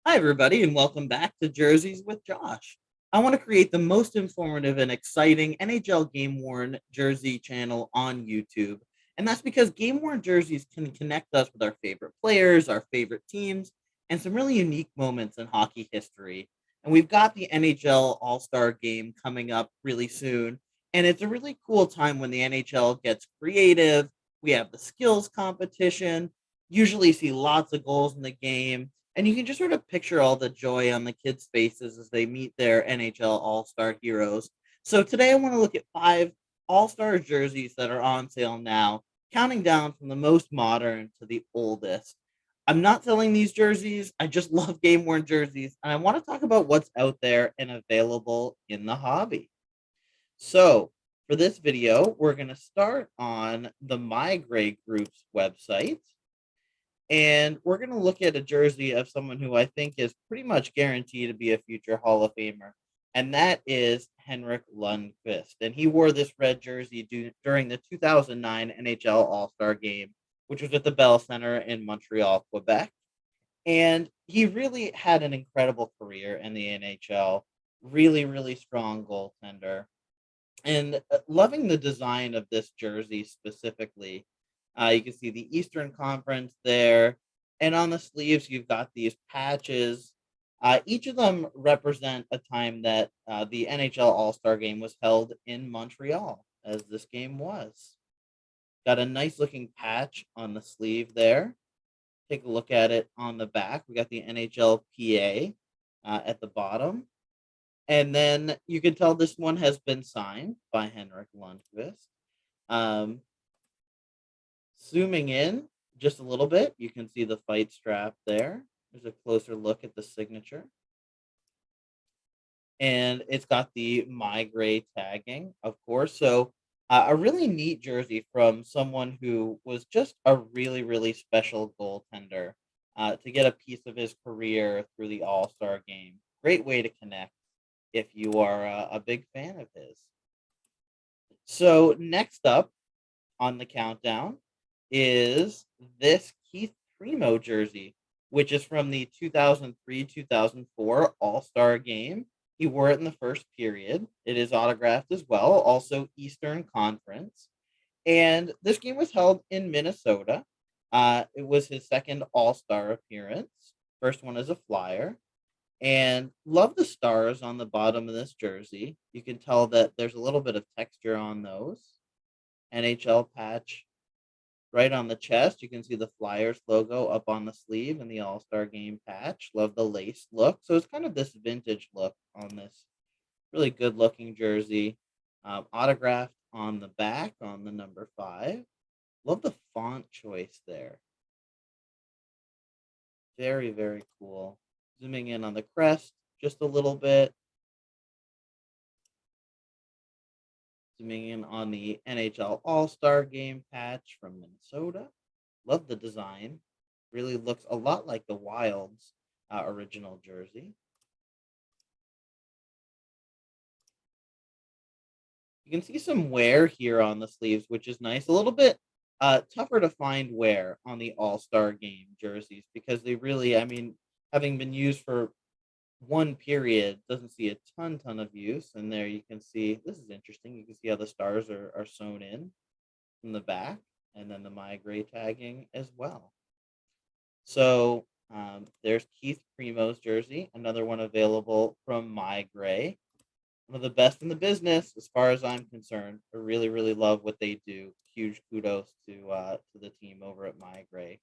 Hi, everybody, and welcome back to Jerseys with Josh. I want to create the most informative and exciting NHL game worn jersey channel on YouTube. And that's because game worn jerseys can connect us with our favorite players, our favorite teams, and some really unique moments in hockey history. And we've got the NHL All-Star Game coming up really soon. And it's a really cool time when the NHL gets creative. We have the skills competition, usually see lots of goals in the game, and you can just sort of picture all the joy on the kids' faces as they meet their NHL All-Star heroes. So today I want to look at 5 All-Star jerseys that are on sale now, counting down from the most modern to the oldest. I'm not selling these jerseys. I just love game-worn jerseys, and I want to talk about what's out there and available in the hobby. So, for this video, we're going to start on the My Gray Group's website, and we're going to look at a jersey of someone who I think is pretty much guaranteed to be a future Hall of Famer, and that is Henrik Lundqvist. And he wore this red jersey during the 2009 NHL All-Star Game, which was at the Bell Center in Montreal, Quebec. And he really had an incredible career in the NHL. Really, really strong goaltender. And loving the design of this jersey specifically. You can see the Eastern Conference there, and on the sleeves you've got these patches. Each of them represent a time that the NHL All-Star Game was held in Montreal, as this game was. Got a nice looking patch on the sleeve there. Take a look at it on the back. We got the NHLPA at the bottom. And then you can tell this one has been signed by Henrik Lundqvist. Um, Zooming in just a little bit, you can see the fight strap there. There's a closer look at the signature. And it's got the My Gray tagging, of course. So a really neat jersey from someone who was just a really, really special goaltender to get a piece of his career through the All Star game. Great way to connect if you are a big fan of his. So next up on the countdown is this Keith Primeau jersey, which is from the 2003-2004 All-Star Game. He wore it in the first period. It is autographed as well, also Eastern Conference. And this game was held in Minnesota. It was his second All-Star appearance. First one as a Flyer. And love the stars on the bottom of this jersey. You can tell that there's a little bit of texture on those. NHL patch right on the chest. You can see the Flyers logo up on the sleeve and the All-Star Game patch. Love the lace look. So it's kind of this vintage look on this really good looking jersey. Autographed on the back on the number 5. Love the font choice there. Very, very cool. Zooming in on the crest just a little bit. Zooming in on the NHL All-Star Game patch from Minnesota. Love the design. Really looks a lot like the Wild's original jersey. You can see some wear here on the sleeves, which is nice. A little bit tougher to find wear on the All-Star Game jerseys because they really, I mean, having been used for one period, doesn't see a ton of use. And there you can see, this is interesting. You can see how the stars are sewn in from the back, and then the My Gray tagging as well. So there's Keith Primeau's jersey, another one available from My Gray. One of the best in the business, as far as I'm concerned. I really, really love what they do. Huge kudos to the team over at My Gray.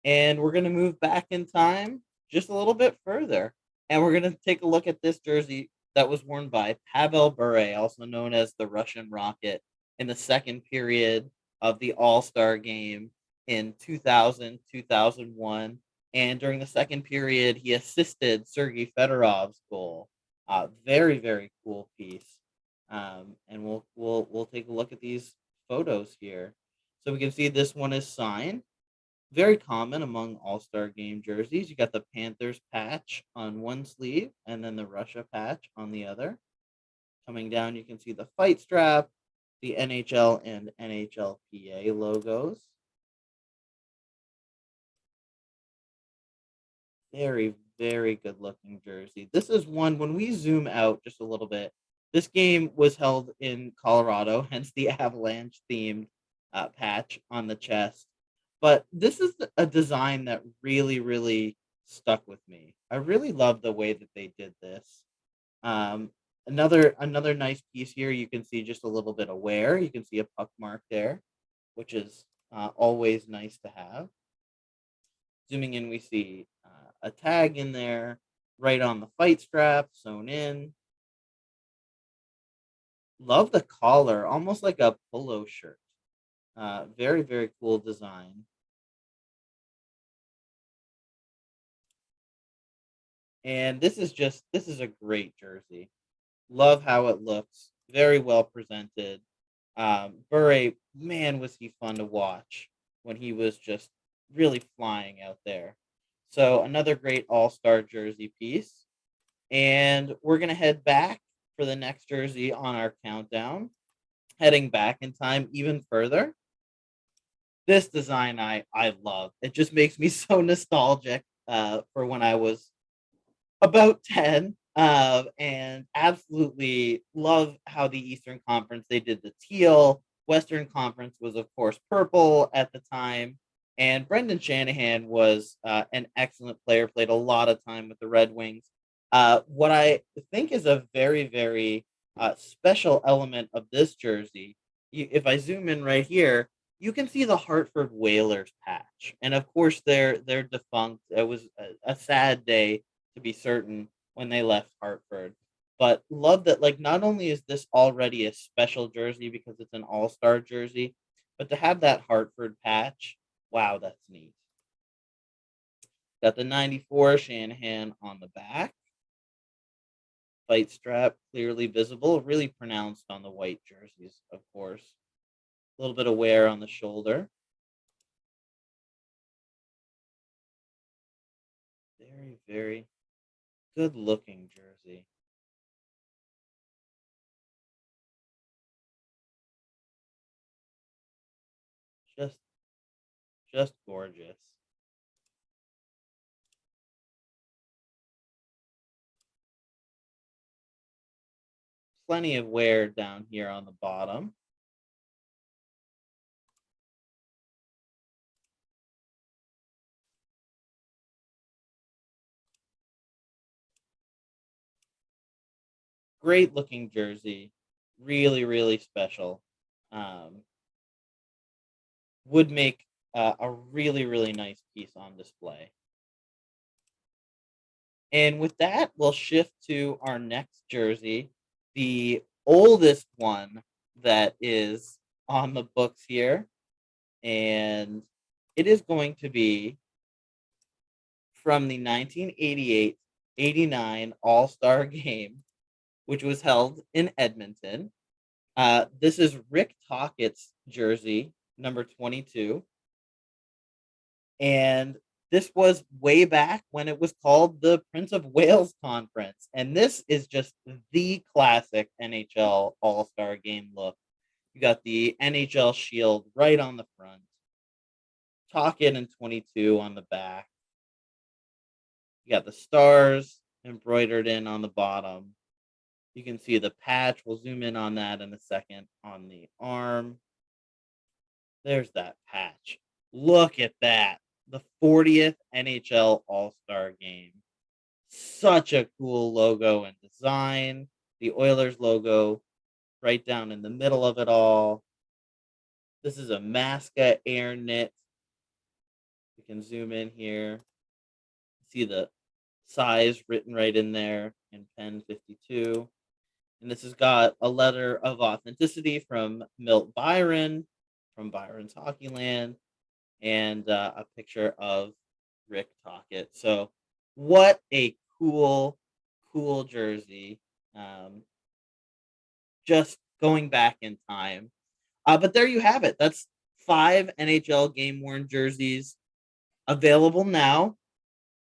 And we're gonna move back in time just a little bit further, and we're gonna take a look at this jersey that was worn by Pavel Beret, also known as the Russian Rocket, in the second period of the All-Star Game in 2000, 2001. And during the second period, he assisted Sergei Fedorov's goal. Very, very cool piece. And we'll take a look at these photos here. So we can see this one is signed. Very common among All-Star Game jerseys. You got the Panthers patch on one sleeve and then the Russia patch on the other. Coming down, you can see the fight strap, the NHL and NHLPA logos. Very, very good looking jersey. This is one when we zoom out just a little bit. This game was held in Colorado, hence the Avalanche themed patch on the chest. But this is a design that really, really stuck with me. I really love the way that they did this. Um, another nice piece here. You can see just a little bit of wear. You can see a puck mark there, which is always nice to have. Zooming in, we see a tag in there, right on the fight strap, sewn in. Love the collar, almost like a polo shirt. Very, very cool design. And this is a great jersey. Love how it looks. Very well presented. Beret, man, was he fun to watch when he was just really flying out there. So another great all-star jersey piece. And we're gonna head back for the next jersey on our countdown, heading back in time even further. This design I love. It just makes me so nostalgic for when I was about 10, and absolutely love how the Eastern Conference, they did the teal. Western Conference was, of course, purple at the time. And Brendan Shanahan was an excellent player, played a lot of time with the Red Wings. What I think is a very, very special element of this jersey, if I zoom in right here, you can see the Hartford Whalers patch. And of course, they're defunct. It was a sad day to be certain when they left Hartford. But love that, like, not only is this already a special jersey because it's an all-star jersey, but to have that Hartford patch, wow, that's neat. Got the 94 Shanahan on the back. Fight strap clearly visible, really pronounced on the white jerseys, of course. A little bit of wear on the shoulder. Very, very good looking jersey. Just just gorgeous. Plenty of wear down here on the bottom. Great looking jersey. Really, really special. Um, would make a really, really nice piece on display. And with that, we'll shift to our next jersey, the oldest one that is on the books here. And it is going to be from the 1988-89 All-Star Game, which was held in Edmonton. This is Rick Tockett's jersey, number 22. And this was way back when it was called the Prince of Wales Conference. And this is just the classic NHL All-Star Game look. You got the NHL shield right on the front, Tockett and 22 on the back. You got the stars embroidered in on the bottom. You can see the patch. We'll zoom in on that in a second on the arm. There's that patch. Look at that. The 40th NHL All-Star Game. Such a cool logo and design. The Oilers logo right down in the middle of it all. This is a Masca Air Knit. We can zoom in here. See the size written right in there in pen 52. And this has got a letter of authenticity from Milt Byron, from Byron's Hockeyland, and a picture of Rick Tocchet. So, what a cool, cool jersey. Um, just going back in time. But there you have it. That's 5 NHL game worn jerseys available now.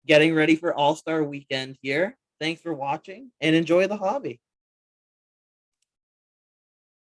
Getting ready for All Star Weekend here. Thanks for watching and enjoy the hobby.